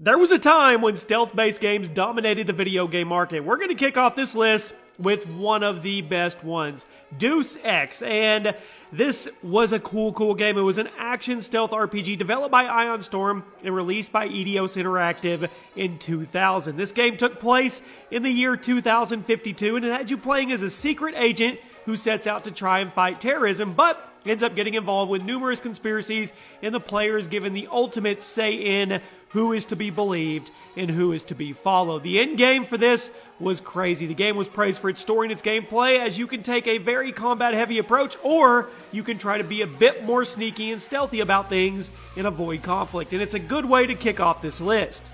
There was a time when stealth-based games dominated the video game market. We're going to kick off this list with one of the best ones, Deus Ex, and this was a cool game. It was an action stealth RPG developed by Ion Storm and released by Eidos Interactive in 2000. This game took place in the year 2052, and it had you playing as a secret agent who sets out to try and fight terrorism, but ends up getting involved with numerous conspiracies, and the player is given the ultimate say in who is to be believed and who is to be followed. The end game for this was crazy. The game was praised for its story and its gameplay, as you can take a very combat-heavy approach, or you can try to be a bit more sneaky and stealthy about things and avoid conflict, and it's a good way to kick off this list.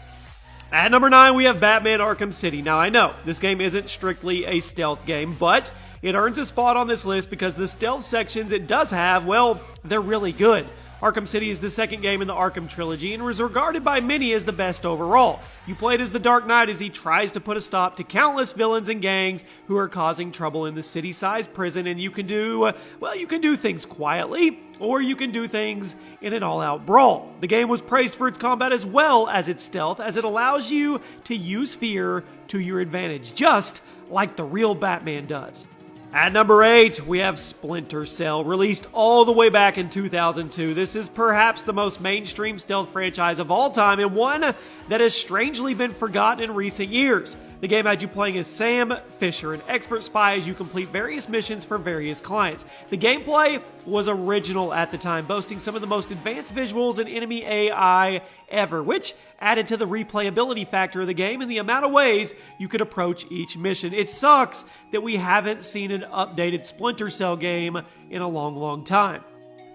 At number 9, we have Batman Arkham City. Now, I know this game isn't strictly a stealth game, but it earns a spot on this list because the stealth sections it does have, well, they're really good. Arkham City is the second game in the Arkham trilogy and was regarded by many as the best overall. You played as the Dark Knight as he tries to put a stop to countless villains and gangs who are causing trouble in the city-sized prison, and you can do things quietly, or you can do things in an all-out brawl. The game was praised for its combat as well as its stealth, as it allows you to use fear to your advantage, just like the real Batman does. At number 8, we have Splinter Cell, released all the way back in 2002. This is perhaps the most mainstream stealth franchise of all time, and one that has strangely been forgotten in recent years. The game had you playing as Sam Fisher, an expert spy, as you complete various missions for various clients. The gameplay was original at the time, boasting some of the most advanced visuals and enemy AI ever, which added to the replayability factor of the game and the amount of ways you could approach each mission. It sucks that we haven't seen an updated Splinter Cell game in a long time.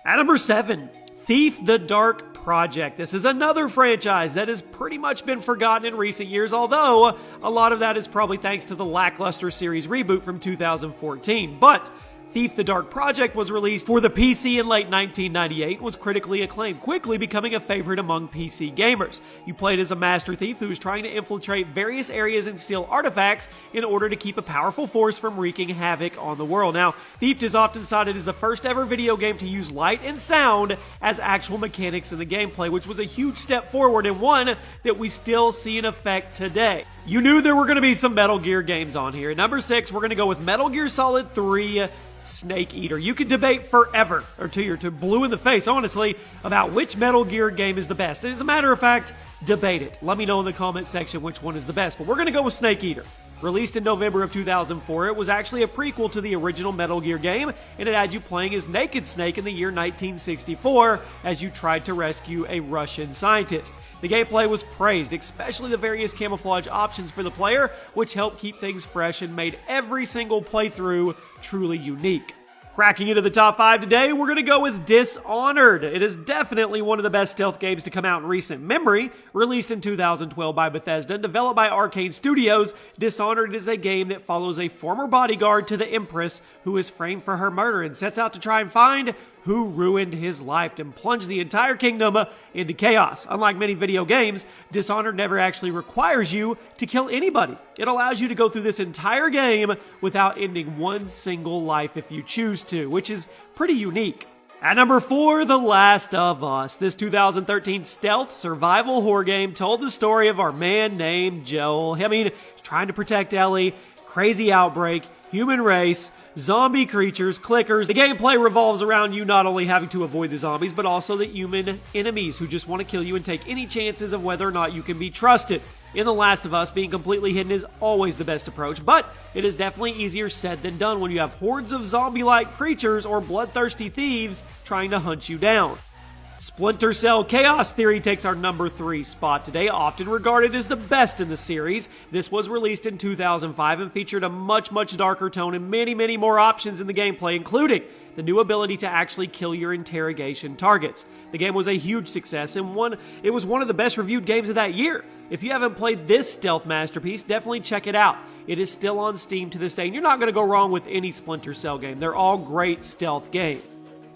At number 7, Thief the Dark Project. This is another franchise that has pretty much been forgotten in recent years, although a lot of that is probably thanks to the lackluster series reboot from 2014. But Thief the Dark Project was released for the PC in late 1998 and was critically acclaimed, quickly becoming a favorite among PC gamers. You played as a master thief who was trying to infiltrate various areas and steal artifacts in order to keep a powerful force from wreaking havoc on the world. Now, Thief is often cited as the first ever video game to use light and sound as actual mechanics in the gameplay, which was a huge step forward and one that we still see in effect today. You knew there were going to be some Metal Gear games on here. At number 6, we're going to go with Metal Gear Solid 3 Snake Eater. You could debate forever, or till you're blue in the face, honestly, about which Metal Gear game is the best. And as a matter of fact, debate it. Let me know in the comment section which one is the best. But we're going to go with Snake Eater. Released in November of 2004, it was actually a prequel to the original Metal Gear game, and it had you playing as Naked Snake in the year 1964 as you tried to rescue a Russian scientist. The gameplay was praised, especially the various camouflage options for the player, which helped keep things fresh and made every single playthrough truly unique. Cracking into the top 5 today, we're going to go with Dishonored. It is definitely one of the best stealth games to come out in recent memory. Released in 2012 by Bethesda and developed by Arcane Studios, Dishonored is a game that follows a former bodyguard to the Empress who is framed for her murder and sets out to try and find who ruined his life and plunged the entire kingdom into chaos. Unlike many video games, Dishonored never actually requires you to kill anybody. It allows you to go through this entire game without ending one single life if you choose to, which is pretty unique. At number 4, The Last of Us. This 2013 stealth survival horror game told the story of our man named Joel. He's trying to protect Ellie, crazy outbreak, human race, zombie creatures, clickers. The gameplay revolves around you not only having to avoid the zombies, but also the human enemies who just want to kill you and take any chances of whether or not you can be trusted. In The Last of Us, being completely hidden is always the best approach, but it is definitely easier said than done when you have hordes of zombie-like creatures or bloodthirsty thieves trying to hunt you down. Splinter Cell Chaos Theory takes our number 3 spot today, often regarded as the best in the series. This was released in 2005 and featured a much darker tone and many more options in the gameplay, including the new ability to actually kill your interrogation targets. The game was a huge success and it was one of the best reviewed games of that year. If you haven't played this stealth masterpiece, definitely check it out. It is still on Steam to this day, and you're not going to go wrong with any Splinter Cell game. They're all great stealth games.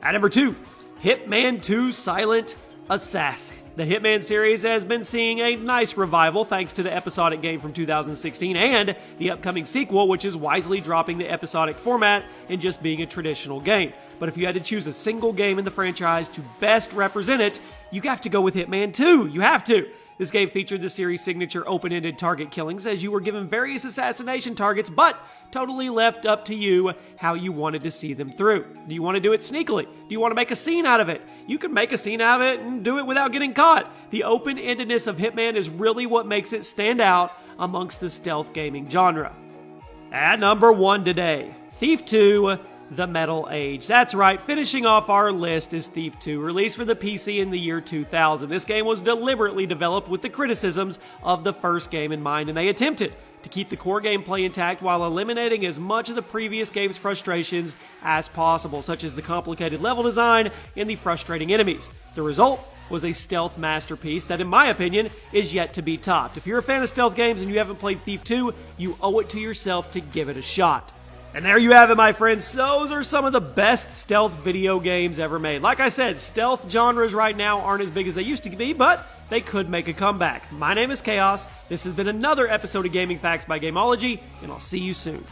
At number 2, Hitman 2 Silent Assassin. The Hitman series has been seeing a nice revival thanks to the episodic game from 2016 and the upcoming sequel, which is wisely dropping the episodic format and just being a traditional game. But if you had to choose a single game in the franchise to best represent it, you have to go with Hitman 2. You have to. This game featured the series' signature open-ended target killings as you were given various assassination targets, but totally left up to you how you wanted to see them through. Do you want to do it sneakily? Do you want to make a scene out of it? You can make a scene out of it and do it without getting caught. The open-endedness of Hitman is really what makes it stand out amongst the stealth gaming genre. At number 1 today, Thief 2: The Metal Age. That's right, finishing off our list is Thief 2, released for the PC in the year 2000. This game was deliberately developed with the criticisms of the first game in mind, and they attempted to keep the core gameplay intact while eliminating as much of the previous game's frustrations as possible, such as the complicated level design and the frustrating enemies. The result was a stealth masterpiece that, in my opinion, is yet to be topped. If you're a fan of stealth games and you haven't played Thief 2, you owe it to yourself to give it a shot. And there you have it, my friends. Those are some of the best stealth video games ever made. Like I said, stealth genres right now aren't as big as they used to be, but they could make a comeback. My name is Chaos. This has been another episode of Gaming Facts by Gameology, and I'll see you soon.